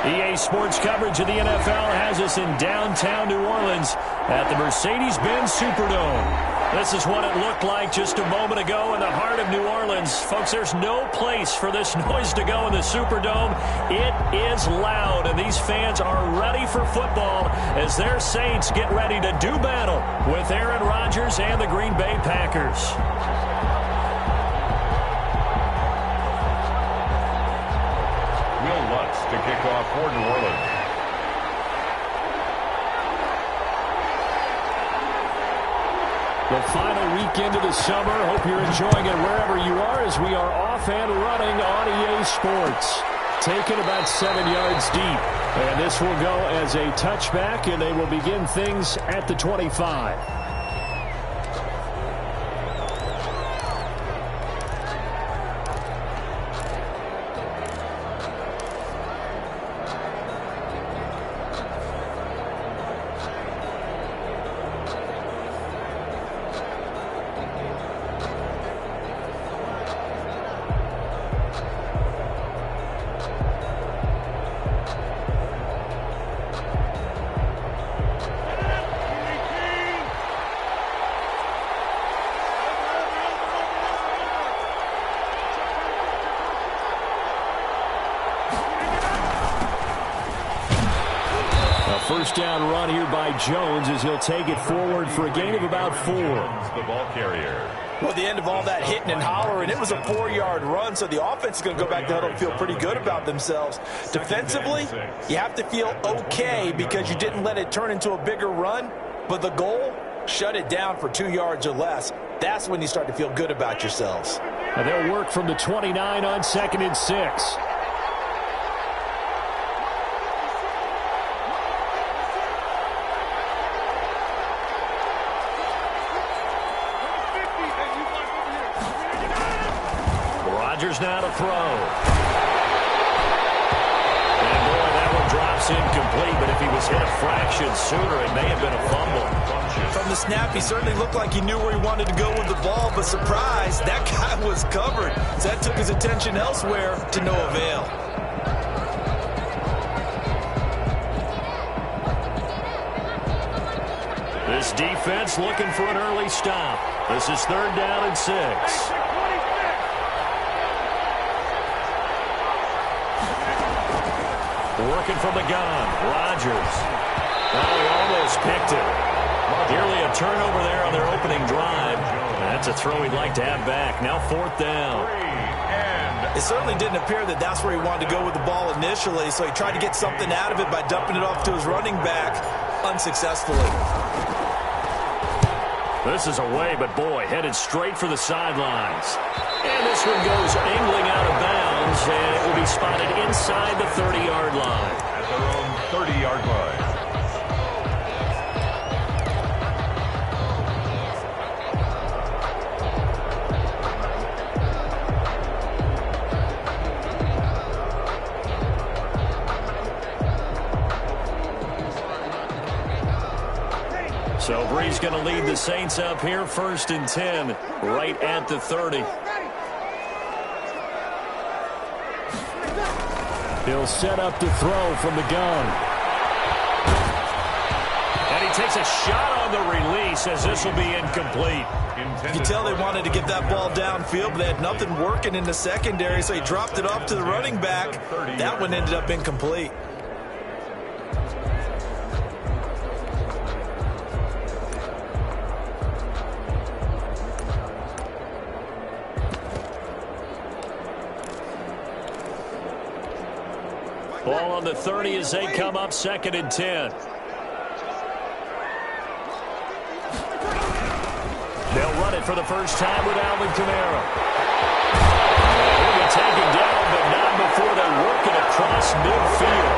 EA Sports coverage of the NFL has us in downtown New Orleans at the Mercedes-Benz Superdome. This is what it looked like just a moment ago in the heart of New Orleans. Folks, there's no place for this noise to go in the Superdome. It is loud, and these fans are ready for football as their Saints get ready to do battle with Aaron Rodgers and the Green Bay Packers. To kick off for New Orleans. The final weekend of the summer. Hope you're enjoying it wherever you are as we are off and running on EA Sports. Taken about 7 yards deep. And this will go as a touchback, and they will begin things at the 25. First down run here by Jones as he'll take it forward for a gain of about 4. The ball carrier. Well, the end of all that hitting and hollering, it was a 4-yard run, so the offense is going to go back to huddle and feel pretty good about themselves. Defensively, you have to feel okay because you didn't let it turn into a bigger run, but the goal, shut it down for 2 yards or less. That's when you start to feel good about yourselves. And they'll work from the 29 on 2nd and 6. Rodgers now to throw. And boy, that one drops incomplete, but if he was hit a fraction sooner, it may have been a fumble. From the snap, he certainly looked like he knew where he wanted to go with the ball, but surprise, that guy was covered. So that took his attention elsewhere to no avail. This defense looking for an early stop. This is 3rd down and 6. Working from the gun, Rodgers. Oh, he almost picked it. Nearly a turnover there on their opening drive. That's a throw he'd like to have back. Now 4th down. It certainly didn't appear that that's where he wanted to go with the ball initially, so he tried to get something out of it by dumping it off to his running back unsuccessfully. This is away, but boy, headed straight for the sidelines. And this one goes angling out of bounds, and it will be spotted inside the 30-yard line. At their own 30-yard line. So Brees going to lead the Saints up here, 1st and 10, right at the 30. He'll set up to throw from the gun. And he takes a shot on the release as this will be incomplete. You can tell they wanted to get that ball downfield, but they had nothing working in the secondary, so he dropped it off to the running back. That one ended up incomplete. Ball on the 30 as they come up 2nd and 10. They'll run it for the first time with Alvin Kamara. He'll be taken down, but not before they work it across midfield.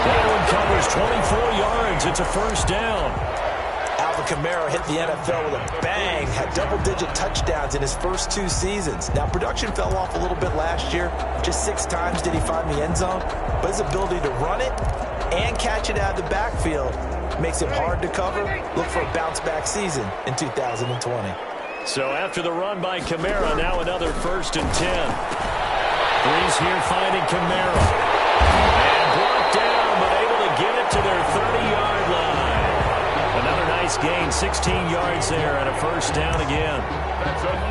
That one covers 24 yards. It's a 1st down. Alvin Kamara hit the NFL with a bang, had double-digit touchdowns in his first 2 seasons. Now, production fell off a little bit last year. Just 6 times did he find the end zone. But his ability to run it and catch it out of the backfield makes it hard to cover. Look for a bounce-back season in 2020. So after the run by Kamara, now another 1st and 10. Brees here finding Kamara. And blocked to their 30-yard line. Another nice gain, 16 yards there and a first down again.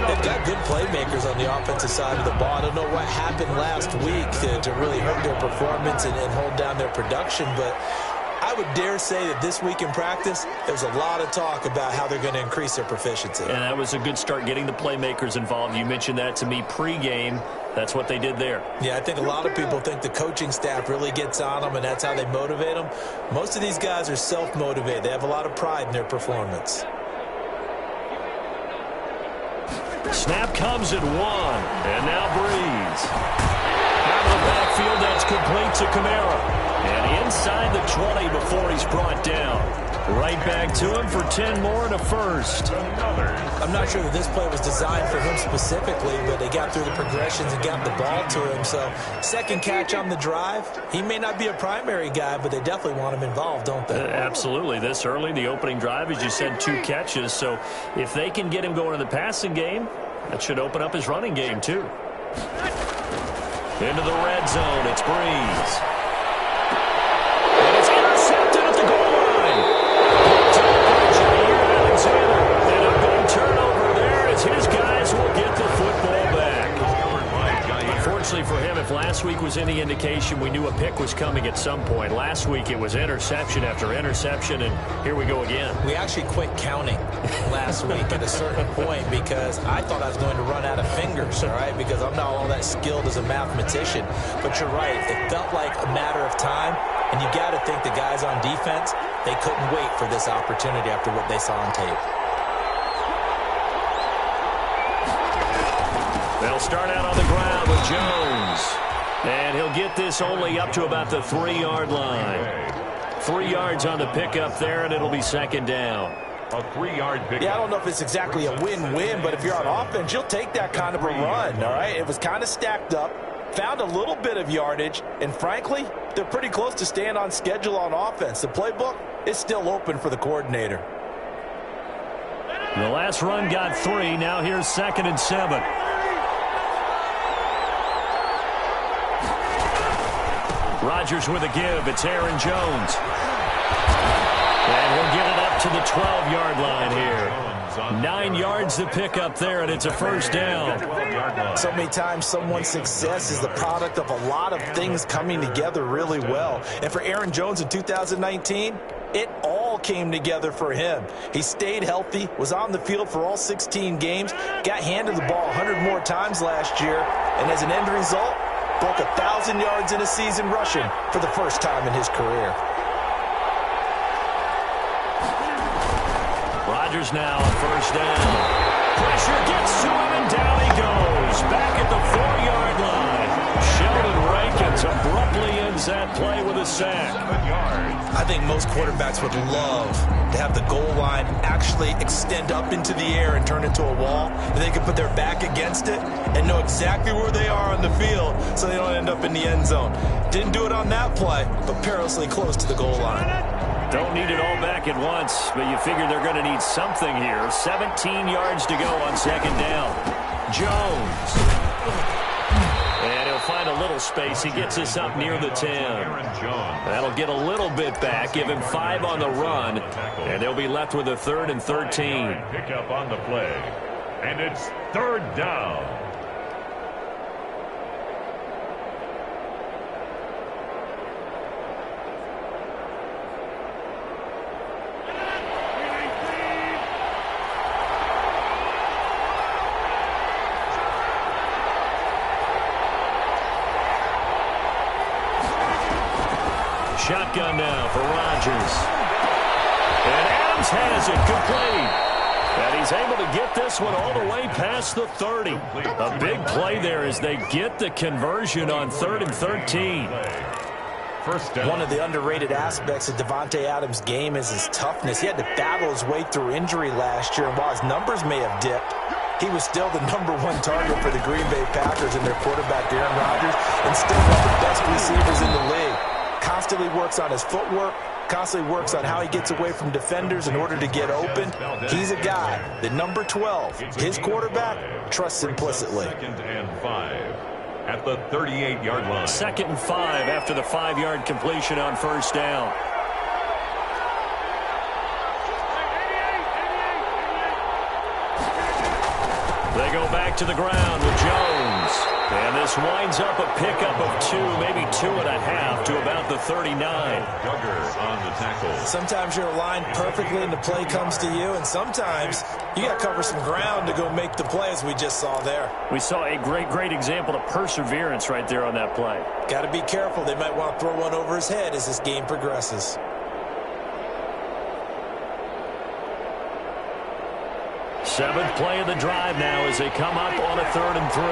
They've got good playmakers on the offensive side of the ball. I don't know what happened last week to really hurt their performance and hold down their production, but I would dare say that this week in practice, there's a lot of talk about how they're going to increase their proficiency. And that was a good start, getting the playmakers involved. You mentioned that to me pregame. That's what they did there. Yeah, I think a lot of people think the coaching staff really gets on them, and that's how they motivate them. Most of these guys are self-motivated. They have a lot of pride in their performance. Snap comes at 1, and now Breeze. Out of the backfield, that's complete to Kamara. And inside the 20 before he's brought down. Right back to him for 10 more and a first. I'm not sure that this play was designed for him specifically, but they got through the progressions and got the ball to him. So, second catch on the drive. He may not be a primary guy, but they definitely want him involved, don't they? Absolutely. This early, the opening drive, as you said, 2 catches. So, if they can get him going in the passing game, that should open up his running game, too. Into the red zone, it's Breeze. And it's intercepted at the goal line. And a big turnover there as his guys will get the football back. Unfortunately for him, if last week was any indication, we knew a pick was coming at some point. Last week it was interception after interception, and here we go again. We actually quit counting last week at a certain point because I thought I was going to run out of fingers, all right, because I'm not all that skilled as a mathematician. But you're right. It felt like a matter of time, and you got to think the guys on defense, they couldn't wait for this opportunity after what they saw on tape. They'll start out on the ground with Jones. And he'll get this only up to about the 3-yard line. 3 yards on the pickup there, and it'll be second down. A 3-yard pickup. Yeah, I don't know if it's exactly a win-win, but if you're on offense, you'll take that kind of a run, all right? It was kind of stacked up, found a little bit of yardage, and frankly, they're pretty close to staying on schedule on offense. The playbook is still open for the coordinator. The last run got 3. Now here's 2nd and 7. Rodgers with a give. It's Aaron Jones. And he'll get it up to the 12-yard line here. 9 yards to pick up there, and it's a first down. So many times someone's success is the product of a lot of things coming together really well. And for Aaron Jones in 2019, it all came together for him. He stayed healthy, was on the field for all 16 games, got handed the ball 100 more times last year, and as an end result, broke 1,000 yards in a season rushing for the first time in his career. Rodgers now on first down. Pressure gets to him, and down he goes. Back at the 4-yard line. Sheldon Rankins abruptly ends that play with a sack. I think most quarterbacks would love to have the goal line actually extend up into the air and turn into a wall. And they can put their back against it and know exactly where they are on the field so they don't end up in the end zone. Didn't do it on that play, but perilously close to the goal line. Don't need it all back at once, but you figure they're going to need something here. 17 yards to go on second down. Jones. And he'll find a little space. He gets us up near the 10. That'll get a little bit back, give him 5 on the run, and they'll be left with a 3rd and 13. Pick up on the play, and it's 3rd down. Shotgun now for Rodgers. And Adams has it complete. And he's able to get this one all the way past the 30. A big play there as they get the conversion on 3rd and 13. First down. One of the underrated aspects of Davante Adams' game is his toughness. He had to battle his way through injury last year, and while his numbers may have dipped, he was still the #1 target for the Green Bay Packers and their quarterback, Aaron Rodgers, and still one of the best receivers in the league. Constantly works on his footwork, constantly works on how he gets away from defenders in order to get open. He's a guy that number 12, his quarterback, trusts implicitly. 2nd and 5 at the 38-yard line. 2nd and 5 after the 5-yard completion on first down. They go back to the ground with Jones. And this winds up a pickup of 2, maybe 2.5 to about the 39. Duggar on the tackle. Sometimes you're aligned perfectly and the play comes to you, and sometimes you got to cover some ground to go make the play, as we just saw there. We saw a great example of perseverance right there on that play. Got to be careful. They might want to throw one over his head as this game progresses. Seventh play of the drive now as they come up on a 3rd and 3.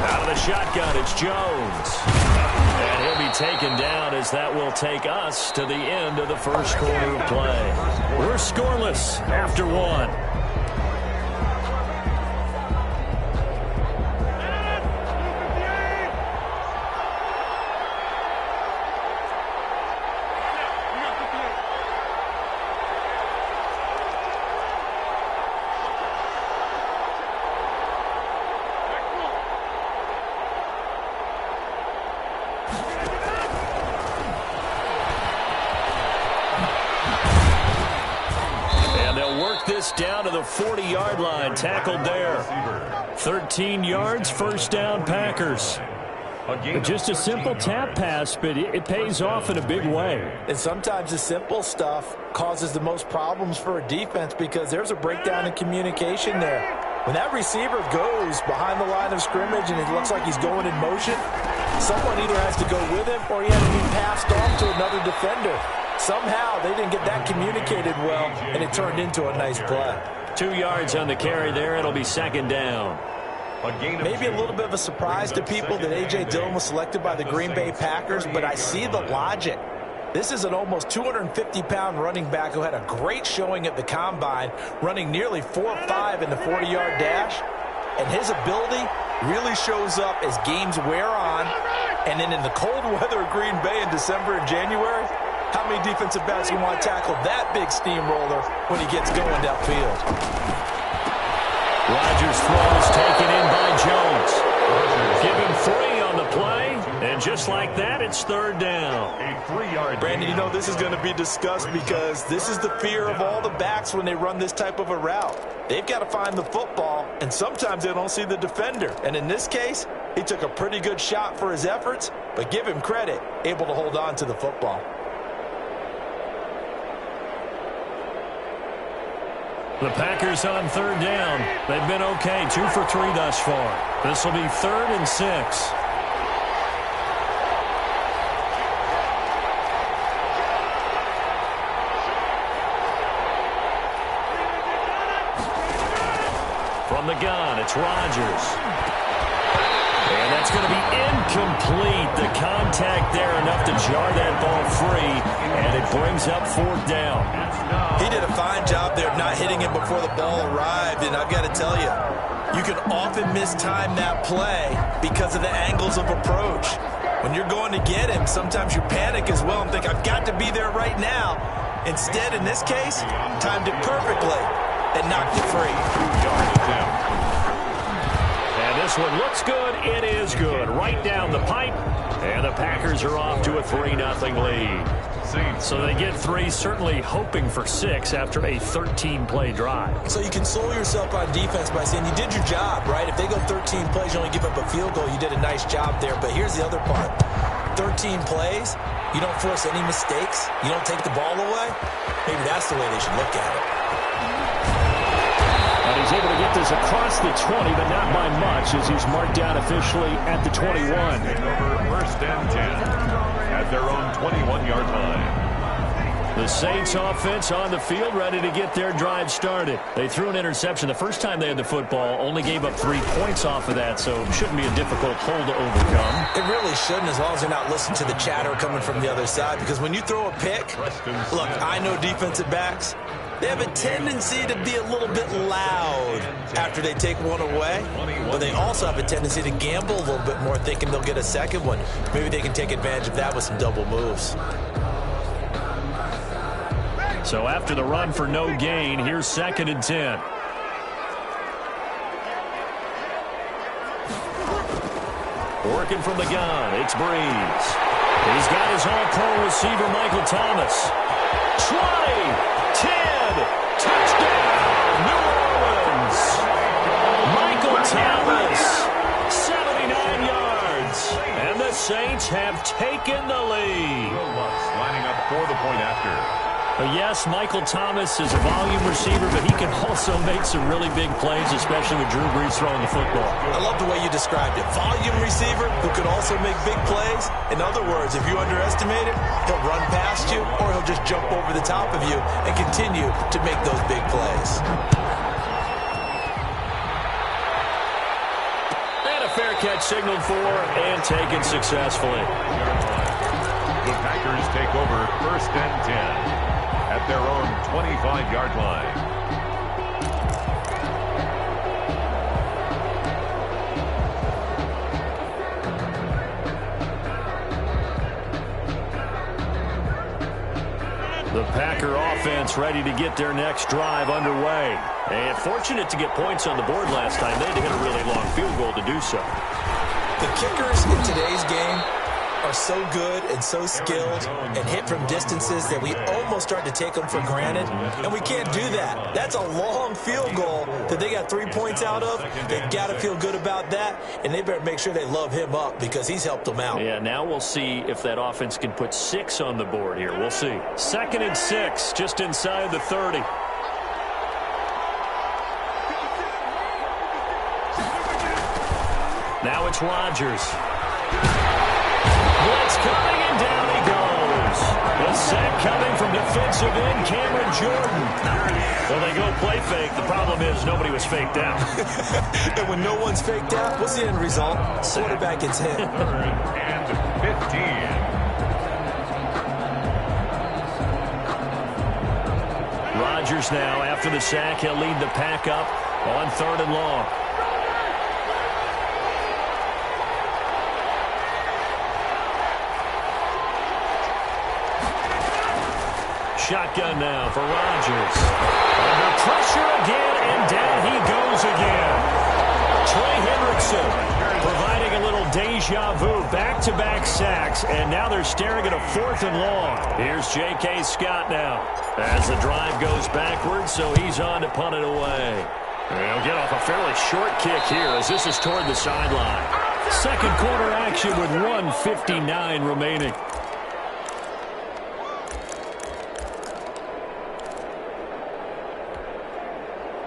Out of the shotgun, it's Jones. And he'll be taken down as that will take us to the end of the first quarter of play. We're scoreless after 1. Down to the 40-yard line, tackled there. 13 yards, first down, Packers. Just a simple tap pass, but it pays off in a big way. And sometimes the simple stuff causes the most problems for a defense because there's a breakdown in communication there. When that receiver goes behind the line of scrimmage and it looks like he's going in motion, someone either has to go with him or he has to be passed off to another defender. Somehow they didn't get that communicated well, and it turned into a nice play. 2 yards on the carry there. It'll be second down. Maybe a little bit of a surprise to people that A.J. Dillon was selected by the Green Bay Packers, but I see the logic. This is an almost 250-pound running back who had a great showing at the Combine, running nearly 4.5 in the 40-yard dash. And his ability really shows up as games wear on. And then in the cold weather of Green Bay in December and January, how many defensive backs can want to tackle that big steamroller when he gets going downfield? Rodgers' throw is taken in by Jones. Give him 3 on the play, and just like that, it's third down. A 3-yard. Brandon, you know this is going to be discussed because this is the fear of all the backs when they run this type of a route. They've got to find the football, and sometimes they don't see the defender. And in this case, he took a pretty good shot for his efforts, but give him credit, able to hold on to the football. The Packers on third down. They've been okay, 2 for 3 thus far. This will be 3rd and 6. From the gun, it's Rodgers. And that's going to be incomplete. The contact there enough to jar that ball free, and it brings up 4th down. He did a fine job there of not hitting him before the ball arrived, and I've got to tell you, you can often mistime that play because of the angles of approach. When you're going to get him, sometimes you panic as well and think, I've got to be there right now. Instead, in this case, timed it perfectly and knocked it free. 2-yard attempt. And this one looks good. It is good. Right down the pipe. And the Packers are off to a 3-0 lead. So they get 3, certainly hoping for 6 after a 13-play drive. So you console yourself on defense by saying you did your job, right? If they go 13 plays, you only give up a field goal, you did a nice job there. But here's the other part. 13 plays, you don't force any mistakes, you don't take the ball away. Maybe that's the way they should look at it. And he's able to get this across the 20, but not by much, as he's marked down officially at the 21. First and 10 at their own 21-yard line. The Saints offense on the field, ready to get their drive started. They threw an interception the first time they had the football, only gave up 3 points off of that, so it shouldn't be a difficult hole to overcome. It really shouldn't, as long as they're not listening to the chatter coming from the other side, because when you throw a pick, look, I know defensive backs, they have a tendency to be a little bit loud after they take one away, but they also have a tendency to gamble a little bit more, thinking they'll get a second one. Maybe they can take advantage of that with some double moves. So after the run for no gain, here's 2nd and 10. Working from the gun, it's Breeze. He's got his all-pro receiver, Michael Thomas. Touchdown, New Orleans. Michael Thomas, 79 yards. And the Saints have taken the lead. Lining up for the point after. Yes, Michael Thomas is a volume receiver, but he can also make some really big plays, especially with Drew Brees throwing the football. I love the way you described it. Volume receiver who can also make big plays. In other words, if you underestimate him, he'll run past you or he'll just jump over the top of you and continue to make those big plays. And a fair catch signaled for and taken successfully. The Packers take over 1st and 10. At their own 25-yard line. The Packer offense ready to get their next drive underway. And fortunate to get points on the board last time. They had to hit a really long field goal to do so. The kickers in today's game are so good and so skilled and hit from distances that we almost start to take them for granted, and we can't do that. That's a long field goal that they got 3 points out of. They've got to feel good about that, and they better make sure they love him up because he's helped them out. Yeah, now we'll see if that offense can put 6 on the board here. We'll see. 2nd and 6, just inside the 30. Now it's Rodgers. Blitz coming, and down he goes. The sack coming from defensive end Cameron Jordan. Well, they go play fake. The problem is nobody was faked out. And when no one's faked out, what's the end result? Quarterback gets hit. 3rd and 15. Rodgers now, after the sack, he'll lead the pack up on 3rd and long. Shotgun now for Rodgers. Under pressure again, and down he goes again. Trey Hendrickson providing a little deja vu. Back-to-back sacks, and now they're staring at a 4th and long. Here's J.K. Scott now as the drive goes backwards, so he's on to punt it away. They'll get off a fairly short kick here as this is toward the sideline. 2nd quarter action with 1:59 remaining.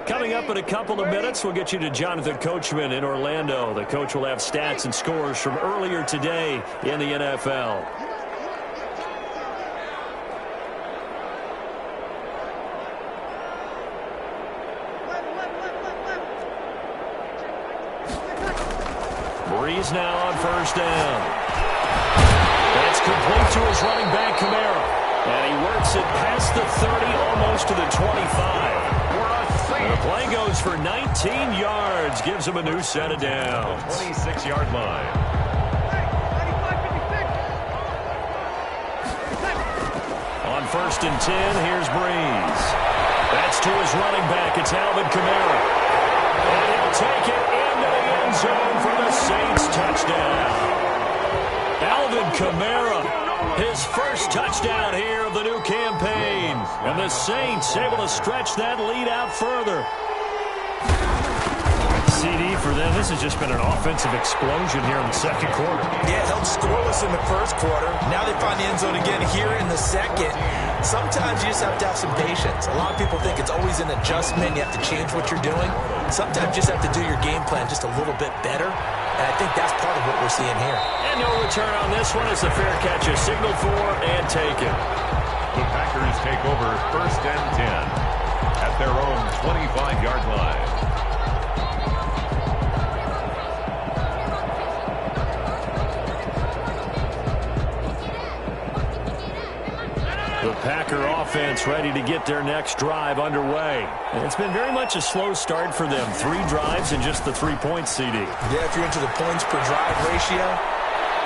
Coming up in a couple of minutes, we'll get you to Jonathan Coachman in Orlando. The coach will have stats and scores from earlier today in the NFL. Breeze now on 1st down. That's complete to his running back, Kamara. And he works it past the 30, almost to the 25. The play goes for 19 yards, gives him a new set of downs. 26-yard line. On 1st and 10, here's Breeze. That's to his running back. It's Alvin Kamara. And he'll take it into the end zone for the Saints touchdown. Alvin Kamara, his first touchdown here of the new campaign. And the Saints able to stretch that lead out further. CD for them. This has just been an offensive explosion here in the 2nd quarter. Yeah, held scoreless in the 1st quarter. Now they find the end zone again here in the 2nd. Sometimes you just have to have some patience. A lot of people think it's always an adjustment. You have to change what you're doing. Sometimes you just have to do your game plan just a little bit better. And I think that's part of what we're seeing here. And no return on this one as the fair catch is signaled for and taken. The Packers take over 1st and 10 at their own 25-yard line. The Packer offense ready to get their next drive underway. And it's been very much a slow start for them. 3 drives and just the 3 points, CD. Yeah, if you're into the points per drive ratio,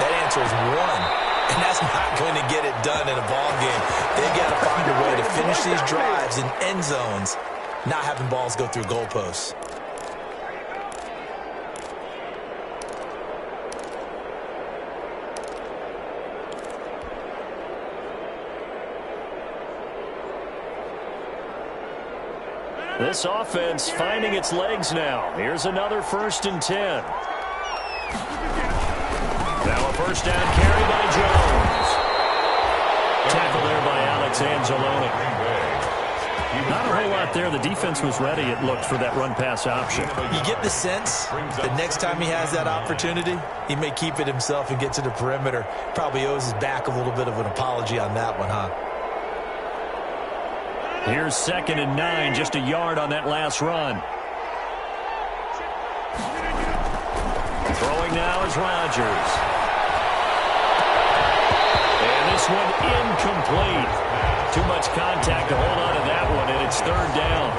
that answer is 1. And that's not going to get it done in a ball game. They've got to find a way to finish these drives in end zones, not having balls go through goalposts. This offense finding its legs now. Here's another 1st and 10. Now a first down carry by Jones. Tackle there by Alex Anzalone. Not a whole lot there. The defense was ready, it looked, for that run-pass option. You get the sense that next time he has that opportunity, he may keep it himself and get to the perimeter. Probably owes his back a little bit of an apology on that one, huh? Here's 2nd and 9, just a yard on that last run. Throwing now is Rodgers. And this one incomplete. Too much contact to hold on to that one, and it's 3rd down.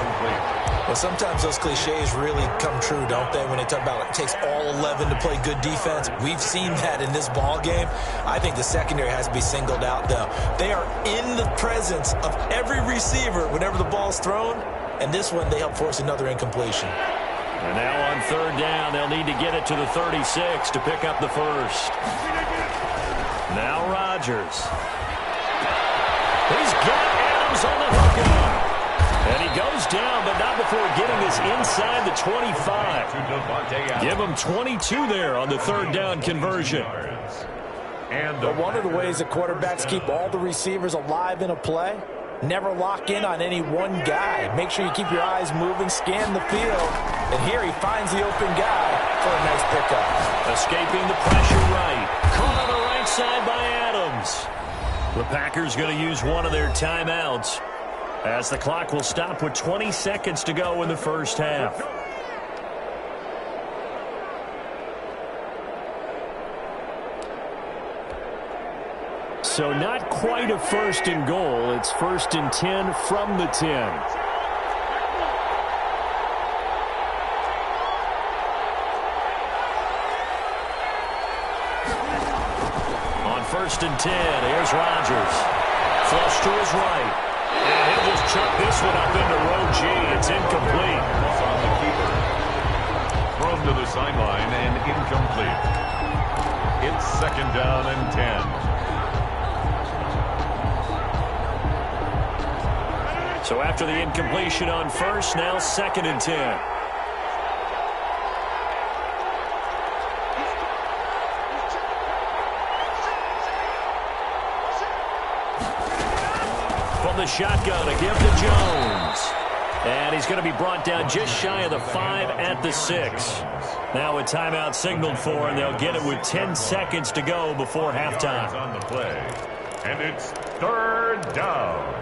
Well, sometimes those cliches really come true, don't they, when they talk about it takes all 11 to play good defense. We've seen that in this ball game. I think the secondary has to be singled out, though. They are in the presence of every receiver whenever the ball's thrown, and this one they help force another incompletion. And now on 3rd down, they'll need to get it to the 36 to pick up the first. Now Rodgers. He's got Adams on the hook up. And he goes down, but not before getting this inside the 25. Give him 22 there on the 3rd down conversion. But one of the ways that quarterbacks keep all the receivers alive in a play, never lock in on any one guy. Make sure you keep your eyes moving, scan the field. And here he finds the open guy for a nice pickup. Escaping the pressure right. Caught on the right side by Adams. The Packers going to use one of their timeouts as the clock will stop with 20 seconds to go in the first half. So not quite a 1st and goal. It's 1st and 10 from the 10. On 1st and 10, here's Rodgers. Flush to his right. And he'll just chuck this one up into row G. It's incomplete. It's on the keeper. Thrown to the sideline and incomplete. It's 2nd down and 10. So after the incompletion on 1st, now 2nd and 10. From the shotgun, a give to Jones. And he's going to be brought down just shy of the 5 at the 6. Now a timeout signaled for, and they'll get it with 10 seconds to go before halftime. On the play. And it's 3rd down.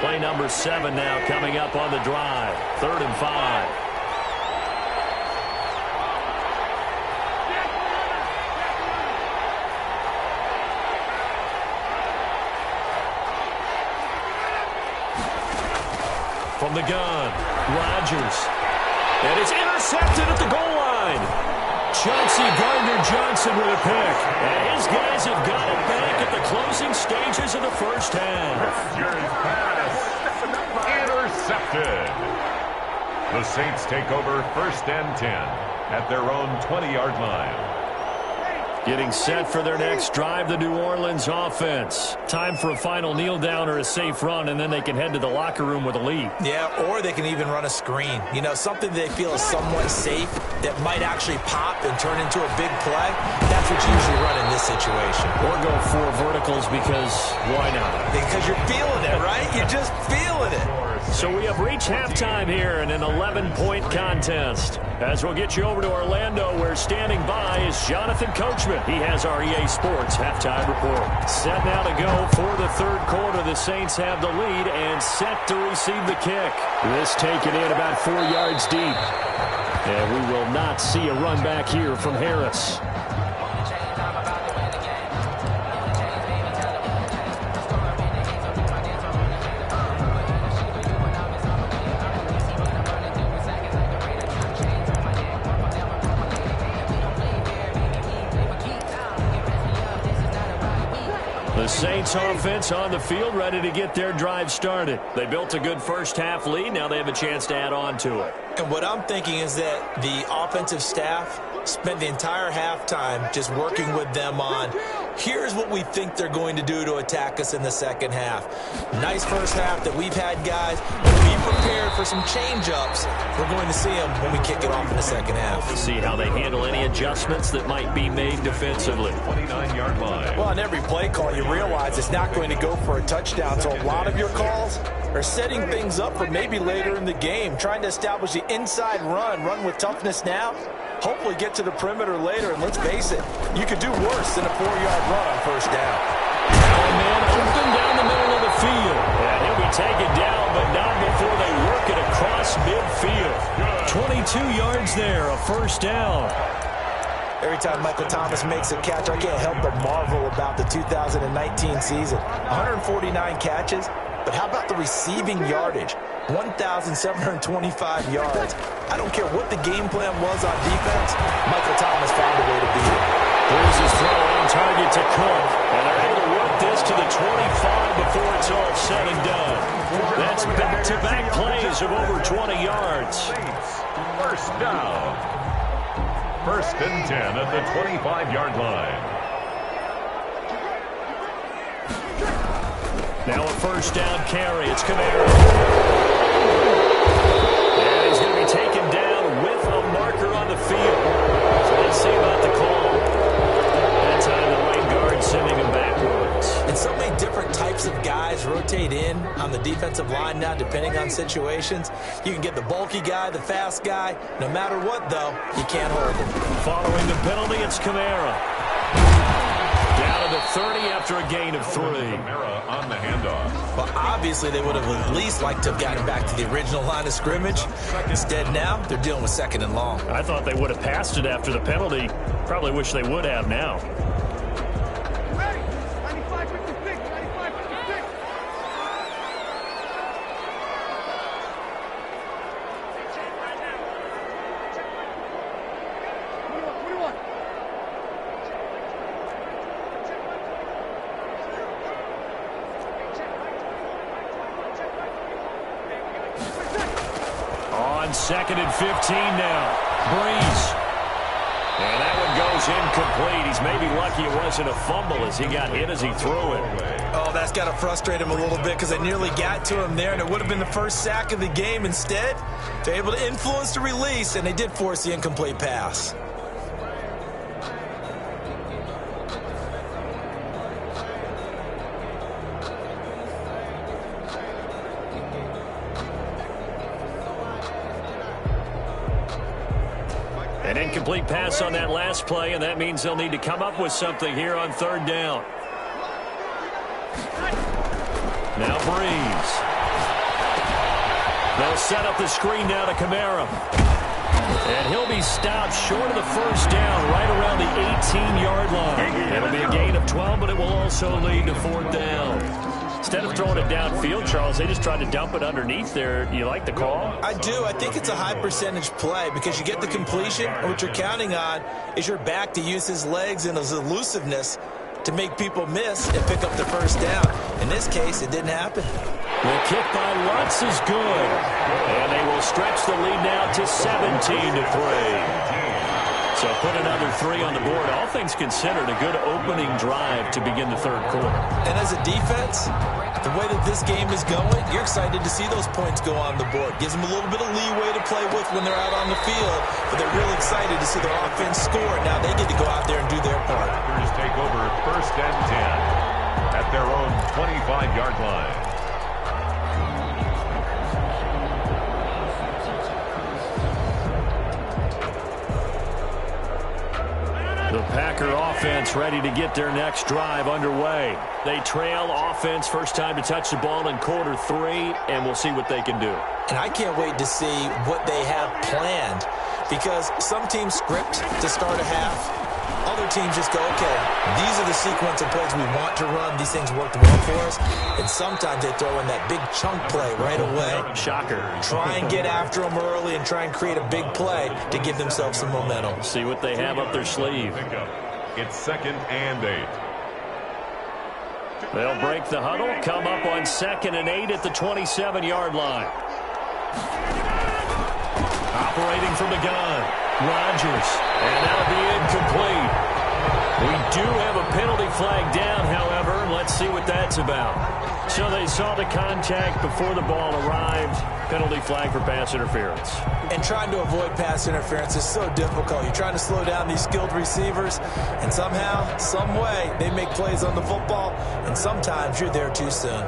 Play number 7 now coming up on the drive. 3rd and 5. From the gun, Rodgers. And it's intercepted at the goal line. Chauncey Gardner-Johnson with a pick. And his guys have got it back at the closing stages of the first half. Intercepted. The Saints take over 1st and 10 at their own 20-yard line. Getting set for their next drive, the New Orleans offense. Time for a final kneel down or a safe run, and then they can head to the locker room with a lead. Yeah, or they can even run a screen. You know, something they feel is somewhat safe that might actually pop and turn into a big play. That's what you usually run in this situation. Or go 4 verticals because why not? Because you're feeling it, right? You're just feeling it. So we have reached halftime here in an 11-point contest. As we'll get you over to Orlando, where standing by is Jonathan Coachman. He has our EA Sports halftime report. Set now to go for the 3rd quarter. The Saints have the lead and set to receive the kick. This taken in about 4 yards deep. And we will not see a run back here from Harris. The Saints offense on the field, ready to get their drive started. They built a good first-half lead. Now they have a chance to add on to it. And what I'm thinking is that the offensive staff spent the entire halftime just working with them on, here's what we think they're going to do to attack us in the second half. Nice first half that we've had, guys. But be prepared for some change-ups. We're going to see them when we kick it off in the second half. See how they handle any adjustments that might be made defensively. 29-yard line. Well, on every play call, you realize it's not going to go for a touchdown, so a lot of your calls are setting things up for maybe later in the game, trying to establish the inside run with toughness now, hopefully get to the perimeter later, and let's face it, you could do worse than a 4-yard run on first down. Oh, man, open down the middle of the field. And he'll be taken down, but not before they work it across midfield. 22 yards there, a first down. Every time Michael Thomas makes a catch, I can't help but marvel about the 2019 season. 149 catches, but how about the receiving yardage? 1,725 yards. I don't care what the game plan was on defense, Michael Thomas found a way to beat it. Here's his throw on target to Cook. And they're able to work this to the 25 before it's all said and done. That's back-to-back plays of over 20 yards. First down. First and 10 at the 25-yard line. Now a first down carry. It's Kamara. And he's going to be taken down with a marker on the field. So let's see about the call. That time the right guard sending him backwards. And so many different types of guys rotate in on the defensive line now, depending on situations. You can get the bulky guy, the fast guy. No matter what, though, you can't hold him. Following the penalty, it's Kamara. Down to the 30 after a gain of 3. Kamara on the handoff. Well, obviously, they would have at least liked to have gotten back to the original line of scrimmage. Instead, now, they're dealing with second and long. I thought they would have passed it after the penalty. Probably wish they would have now. Second and 15 now. Breeze. And that one goes incomplete. He's maybe lucky it wasn't a fumble as he got hit as he threw it. Oh, that's got to frustrate him a little bit because they nearly got to him there, and it would have been the first sack of the game. Instead, they're able to influence the release, and they did force the incomplete pass. An incomplete pass on that last play, and that means they'll need to come up with something here on third down. Now Breeze. They'll set up the screen now to Kamara. And he'll be stopped short of the first down right around the 18-yard line. It'll be a gain of 12, but it will also lead to fourth down. Instead of throwing it downfield, Charles, they just tried to dump it underneath there. You like the call? I do. I think it's a high percentage play because you get the completion, and what you're counting on is your back to use his legs and his elusiveness to make people miss and pick up the first down. In this case, it didn't happen. The kick by Lutz is good. And they will stretch the lead now to 17-3. So put another 3 on the board. All things considered, a good opening drive to begin the third quarter. And as a defense, the way that this game is going, you're excited to see those points go on the board. Gives them a little bit of leeway to play with when they're out on the field, but they're really excited to see their offense score. Now they get to go out there and do their part. Packers take over first and 10 at their own 25-yard line. The Packer offense ready to get their next drive underway. They trail offense, first time to touch the ball in quarter 3, and we'll see what they can do. And I can't wait to see what they have planned, because some teams script to start a half. Other teams just go, okay, these are the sequence of plays we want to run. These things worked well for us. And sometimes they throw in that big chunk play right away. Shocker. Try and get after them early and try and create a big play to give themselves some momentum. See what they have up their sleeve. It's second and 8. They'll break the huddle, come up on 2nd and 8 at the 27-yard line. Operating from the gun, Rodgers, and that'll be incomplete. We do have a penalty flag down, however. Let's see what that's about. So they saw the contact before the ball arrived. Penalty flag for pass interference. And trying to avoid pass interference is so difficult. You're trying to slow down these skilled receivers, and somehow, some way, they make plays on the football, and sometimes you're there too soon.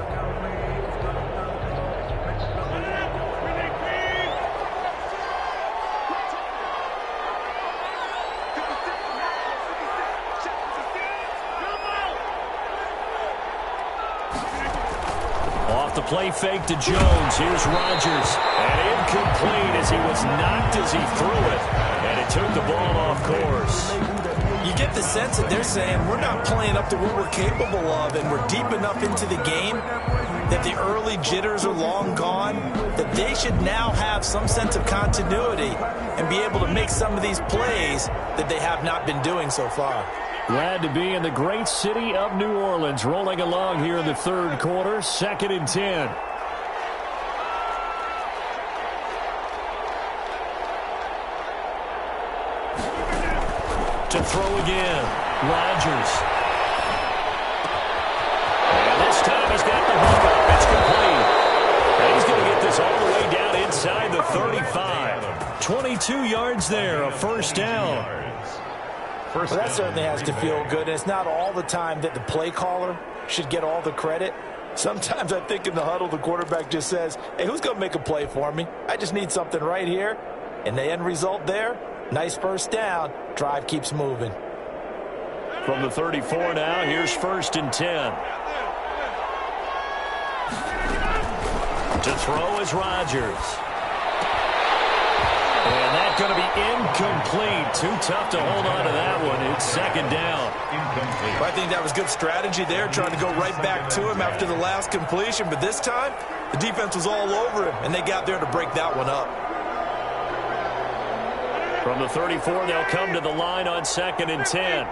The play fake to Jones. Here's Rodgers. And incomplete as he was knocked as he threw it. And it took the ball off course. You get the sense that they're saying we're not playing up to what we're capable of, and we're deep enough into the game that the early jitters are long gone, that they should now have some sense of continuity and be able to make some of these plays that they have not been doing so far. Glad to be in the great city of New Orleans, rolling along here in the third quarter, 2nd and 10. To throw again, Rodgers. And this time he's got the hook up. It's complete. And he's going to get this all the way down inside the 35. 22 yards there, a first down. Well, that certainly has to feel good, and it's not all the time that the play caller should get all the credit. Sometimes I think in the huddle the quarterback just says, hey, who's going to make a play for me? I just need something right here. And the end result there, nice first down. Drive keeps moving. From the 34 now, here's 1st and 10. To throw is Rodgers. And that's going to be incomplete. Too tough to hold on to that one. It's 2nd down. Incomplete. I think that was good strategy there, trying to go right back to him after the last completion. But this time, the defense was all over him, and they got there to break that one up. From the 34, they'll come to the line on 2nd and 10.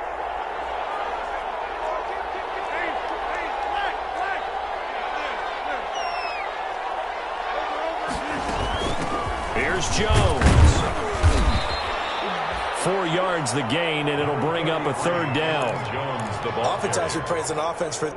Here's Jones. 4 yards the gain, and it'll bring up a 3rd down. Jones, the ball. Oftentimes we praise an offense for...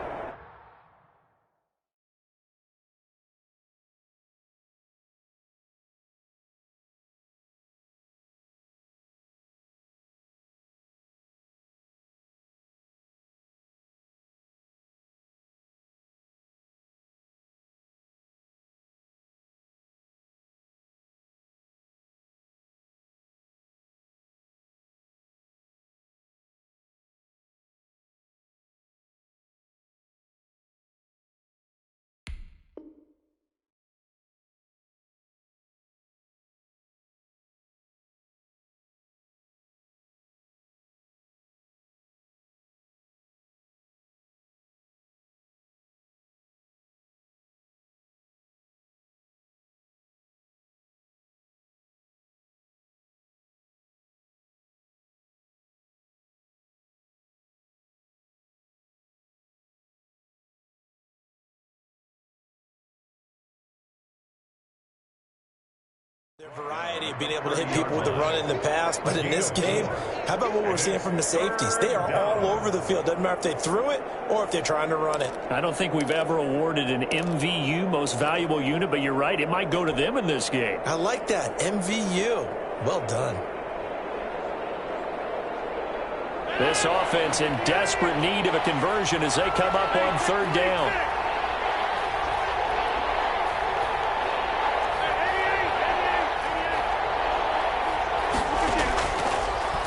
Their variety of being able to hit people with the run in the pass, but in this game, how about what we're seeing from the safeties? They are all over the field. Doesn't matter if they threw it or if they're trying to run it. I don't think we've ever awarded an MVU, most valuable unit, but you're right, it might go to them in this game. I like that, MVU. Well done. This offense in desperate need of a conversion as they come up on 3rd down.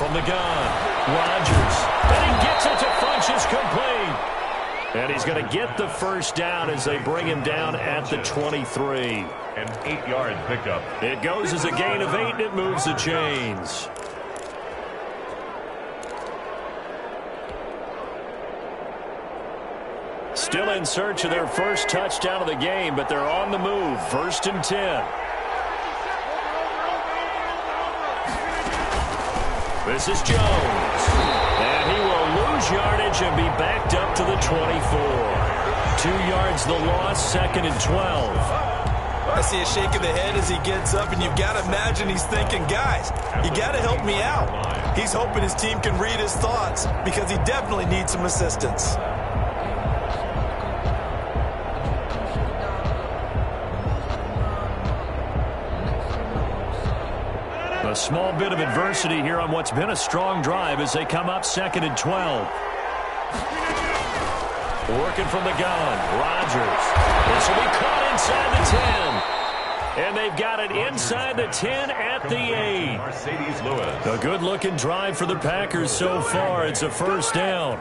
From the gun, Rodgers, and he gets it to Funchess complete. And he's going to get the first down as they bring him down at the 23. An 8-yard pickup. It goes as a gain of 8, and it moves the chains. Still in search of their first touchdown of the game, but they're on the move. 1st and 10. This is Jones, and he will lose lose yardage and be backed up to the 24. 2 yards the loss, 2nd and 12. I see a shake of the head as he gets up, and you've got to imagine he's thinking, guys, you got to help me out. He's hoping his team can read his thoughts because he definitely needs some assistance. A small bit of adversity here on what's been a strong drive as they come up 2nd and 12. Working from the gun, Rodgers. This will be caught inside the 10. And they've got it inside the 10 at the 8. Mercedes-Lewis. A good-looking drive for the Packers so far. It's a first down.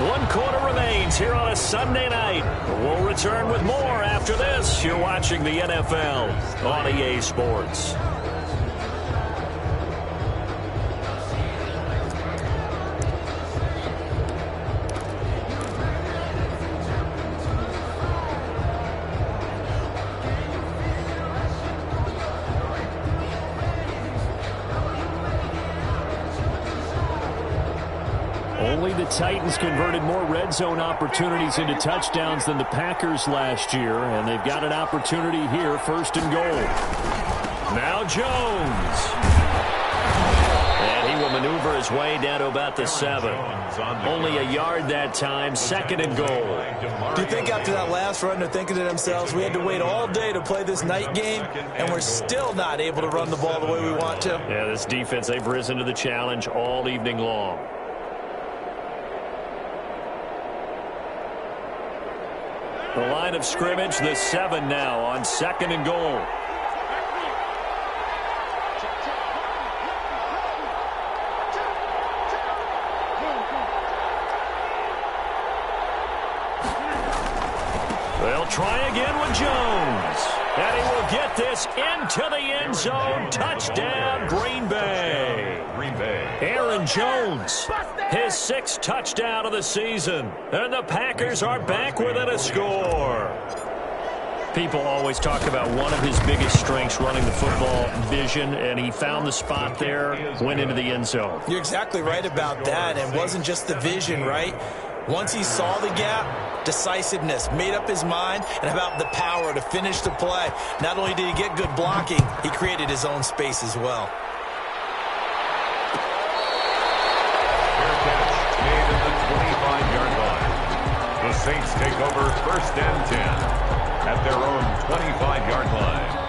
One quarter remains here on a Sunday night. We'll return with more after this. You're watching the NFL on EA Sports. Only the Titans converted more red zone opportunities into touchdowns than the Packers last year, and they've got an opportunity here, 1st and goal. Now Jones. And he will maneuver his way down to about the 7. Only a yard that time, 2nd and goal. Do you think after that last run they're thinking to themselves, we had to wait all day to play this night game, and we're still not able to run the ball the way we want to? Yeah, this defense, they've risen to the challenge all evening long. The line of scrimmage, the 7 now on 2nd and goal. They'll try again with Jones. And he will get this into the end zone. Touchdown, Green Bay. Green Bay. Aaron Jones, his 6th touchdown of the season. And the Packers are back within a score. People always talk about one of his biggest strengths, running the football, vision, and he found the spot there, went into the end zone. You're exactly right about that. It wasn't just the vision, right? Once he saw the gap, decisiveness, made up his mind, and about the power to finish the play. Not only did he get good blocking, he created his own space as well. Fair catch made at the 25-yard line. The Saints take over 1st and 10 at their own 25-yard line.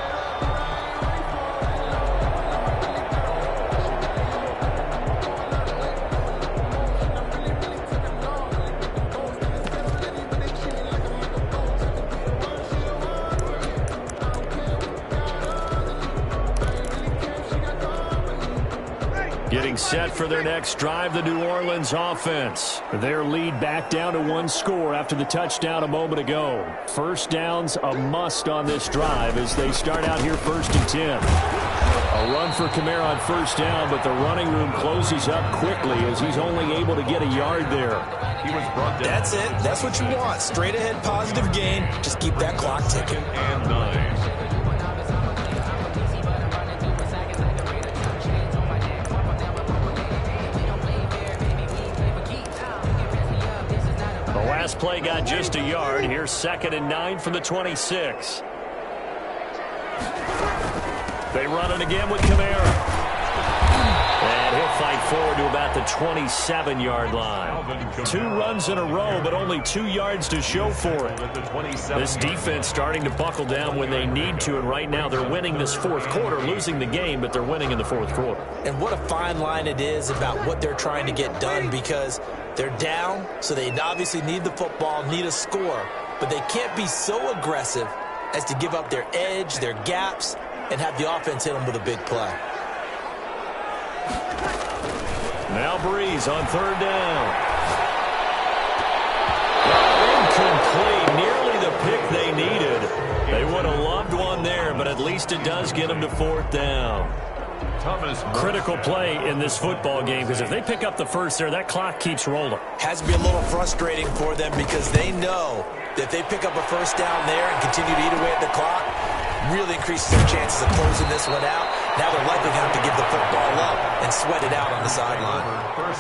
Getting set for their next drive, the New Orleans offense. Their lead back down to 1 score after the touchdown a moment ago. First down's a must on this drive as they start out here 1st and 10. A run for Kamara on 1st down, but the running room closes up quickly as he's only able to get a yard there. He was brought down. That's it. That's what you want. Straight ahead positive gain. Just keep that clock ticking. 2nd and 9. Last play got just a yard. Here's 2nd and 9 from the 26. They run it again with Kamara. And he'll fight forward to about the 27-yard line. 2 runs in a row, but only 2 yards to show for it. This defense starting to buckle down when they need to, and right now they're winning this 4th quarter, losing the game, but they're winning in the 4th quarter. And what a fine line it is about what they're trying to get done, because they're down, so they obviously need the football, need a score, but they can't be so aggressive as to give up their edge, their gaps, and have the offense hit them with a big play. Now Breeze on 3rd down. Incomplete, nearly the pick they needed. They would have loved one there, but at least it does get them to 4th down. Critical play in this football game, because if they pick up the first there, that clock keeps rolling. Has to be a little frustrating for them because they know that if they pick up a first down there and continue to eat away at the clock, really increases their chances of closing this one out. Now they're likely going to have to give the football up and sweat it out on the sideline.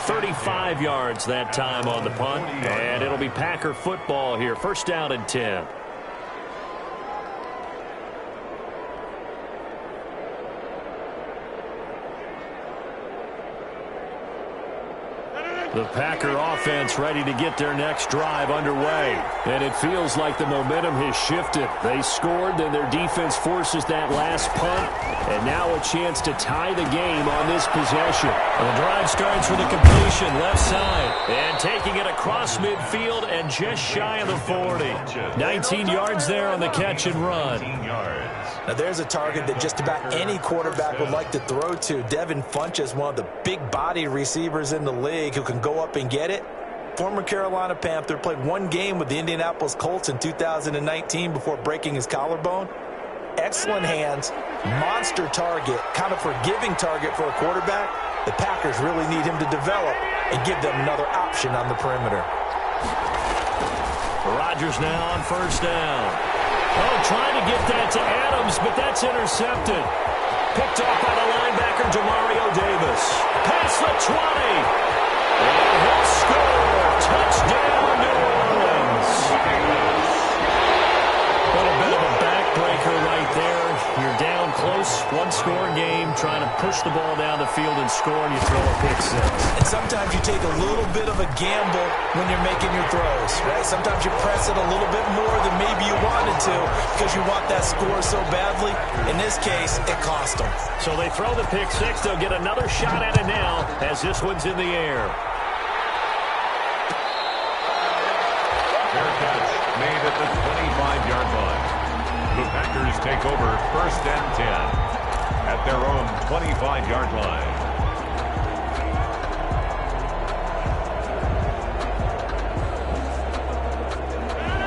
35 yards that time on the punt, and it'll be Packer football here. First down and 10. The Packer offense ready to get their next drive underway. And it feels like the momentum has shifted. They scored, then their defense forces that last punt. And now a chance to tie the game on this possession. And the drive starts with a completion left side. And taking it across midfield and just shy of the 40. 19 yards there on the catch and run. Now there's a target that just about any quarterback would like to throw to. Devin Funchess, one of the big-body receivers in the league who can go up and get it. Former Carolina Panther, played one game with the Indianapolis Colts in 2019 before breaking his collarbone. Excellent hands, monster target, kind of forgiving target for a quarterback. The Packers really need him to develop and give them another option on the perimeter. Rodgers now on first down. Oh, trying to get that to Adams, but that's intercepted. Picked off by the linebacker, Demario Davis. Past the 20. And he'll score. Touchdown, New Orleans. A little bit of a backbreaker right there. You're down close, one-score game, trying to push the ball down the field and score, and you throw a pick six. And sometimes you take a little bit of a gamble when you're making your throws, right? Sometimes you press it a little bit more than maybe you wanted to because you want that score so badly. In this case, it cost them. So they throw the pick six. They'll get another shot at it now as this one's in the air. Fair catch made at the 25-yard line. The Packers take over first and 10 at their own 25-yard line.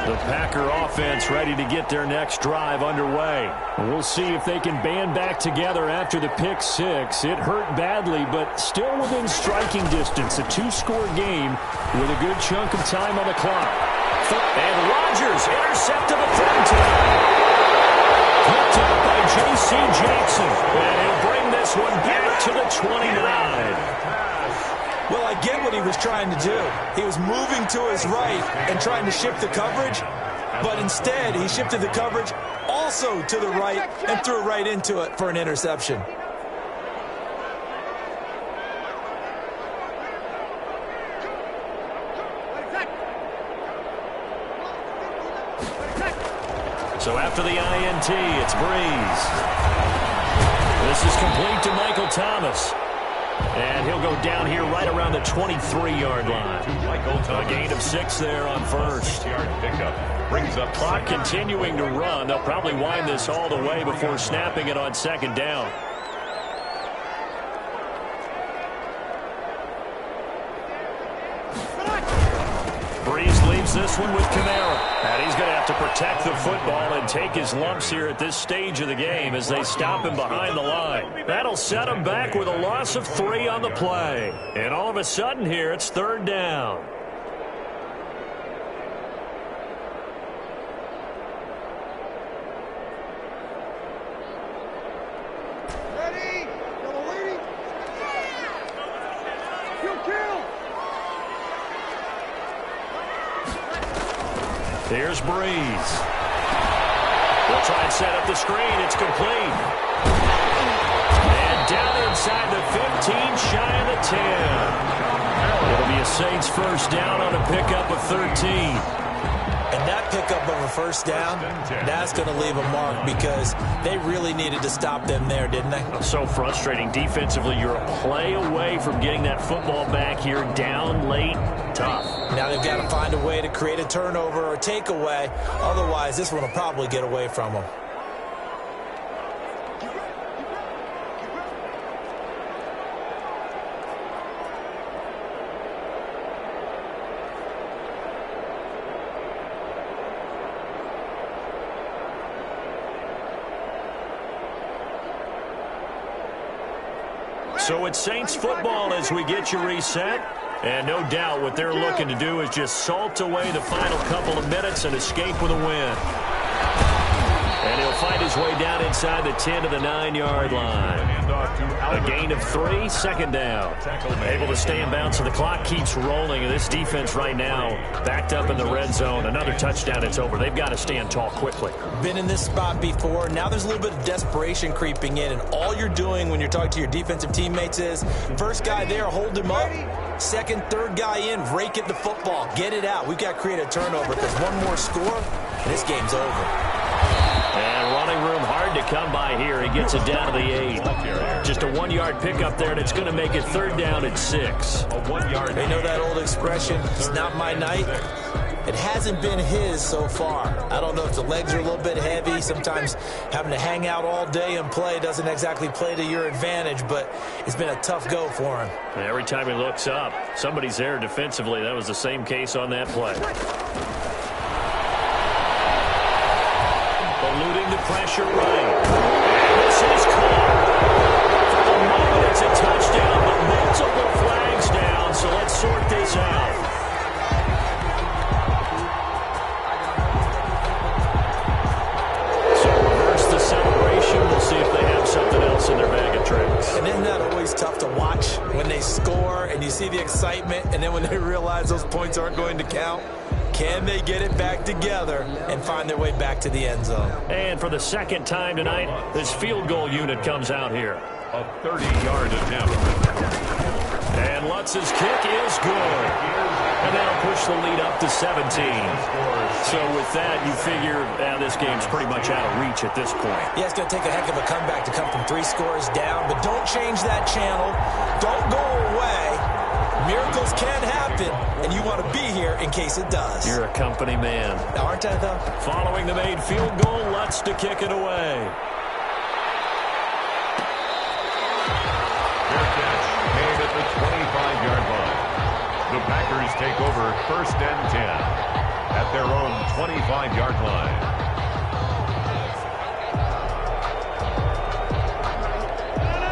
The Packer offense ready to get their next drive underway. We'll see if they can band back together after the pick six. It hurt badly, but still within striking distance. A two-score game with a good chunk of time on the clock. And Rodgers intercepted the third time. Picked up by J.C. Jackson. And he'll bring this one back to the 29. Well, I get what he was trying to do. He was moving to his right and trying to shift the coverage, but instead he shifted the coverage also to the right and threw right into it for an interception. So after the INT, it's Breeze. This is complete to Michael Thomas. And he'll go down here right around the 23-yard line. A gain of 6 there on first. Brings up clock continuing to run. They'll probably wind this all the way before snapping it on second down. Breeze leaves this one with Kamara. And he's going to have to protect the football and take his lumps here at this stage of the game as they stop him behind the line. That'll set him back with a loss of 3 on the play. And all of a sudden here, it's third down. Here's Breeze. They'll try and set up the screen. It's complete. And down inside the 15, shy of the 10. It'll be a Saints first down on a pickup of 13. And that pickup of a first down, that's going to leave a mark because they really needed to stop them there, didn't they? So frustrating. Defensively, you're a play away from getting that football back here down late. Tough. Now they've got to find a way to create a turnover or a takeaway. Otherwise, this one will probably get away from them. So it's Saints football as we get you reset. And no doubt what they're looking to do is just salt away the final couple of minutes and escape with a win. And he'll fight his way down inside the 10 to the 9-yard line. A gain of 3, second down. Able to stay in bounds, so the clock keeps rolling. And this defense right now backed up in the red zone. Another touchdown, it's over. They've got to stand tall quickly. Been in this spot before. Now there's a little bit of desperation creeping in. And all you're doing when you're talking to your defensive teammates is, first guy there, hold him up. Second, third guy in, rake at the football. Get it out. We've got to create a turnover because one more score, and this game's over. And running room hard to come by here. He gets it down to the 8. Just a 1-yard pickup there, and it's going to make it third down at 6. They know that old expression, it's not my night. It hasn't been his so far. I don't know if the legs are a little bit heavy. Sometimes having to hang out all day and play doesn't exactly play to your advantage, but it's been a tough go for him. And every time he looks up, somebody's there defensively. That was the same case on that play. Eluding the pressure right. And this is caught. For the moment, it's a touchdown, but multiple flags down, so let's sort this out. So reverse the celebration. We'll see if they have something else in their bag of tricks. And isn't that always tough to watch when they score and you see the excitement, and then when they realize those points aren't going to count? Can they get it back together and find their way back to the end zone? And for the second time tonight, this field goal unit comes out here. A 30-yard attempt. And Lutz's kick is good. And that'll push the lead up to 17. So with that, you figure this game's pretty much out of reach at this point. Yeah, it's going to take a heck of a comeback to come from 3 scores down, but don't change that channel. Don't go away. Miracles can happen, and you want to be here in case it does. You're a company man. Aren't I, though? Following the made field goal, Lutz to kick it away. Fair catch made at the 25-yard line. The Packers take over first and 10 at their own 25-yard line.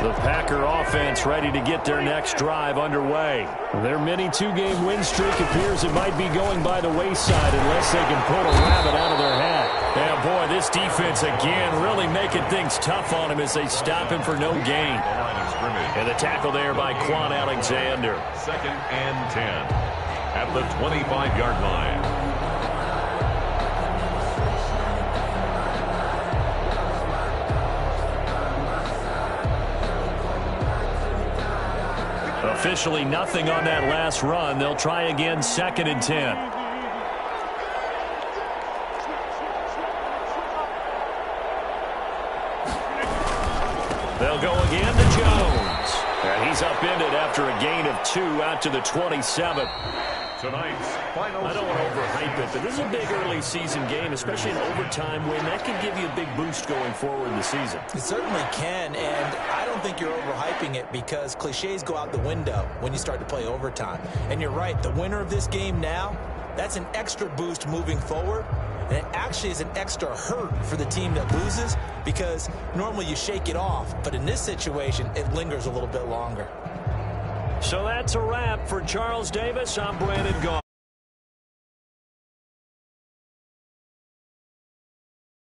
The Packer offense ready to get their next drive underway. Their mini 2-game win streak appears it might be going by the wayside unless they can pull a rabbit out of their hat. Yeah, boy, this defense again really making things tough on him as they stop him for no gain. And the tackle there by Quan Alexander. Second and 10 at the 25-yard line. Officially nothing on that last run. They'll try again, second and 10. They'll go again to Jones. And he's upended after a gain of 2 out to the 27. Tonight's final. I don't want to overhype it, but this is a big early season game, especially an overtime win. That can give you a big boost going forward in the season. It certainly can, and I don't think you're overhyping it because cliches go out the window when you start to play overtime. And you're right, the winner of this game now, that's an extra boost moving forward, and it actually is an extra hurt for the team that loses because normally you shake it off, but in this situation, it lingers a little bit longer. So that's a wrap for Charles Davis. I'm Brandon Gaughan.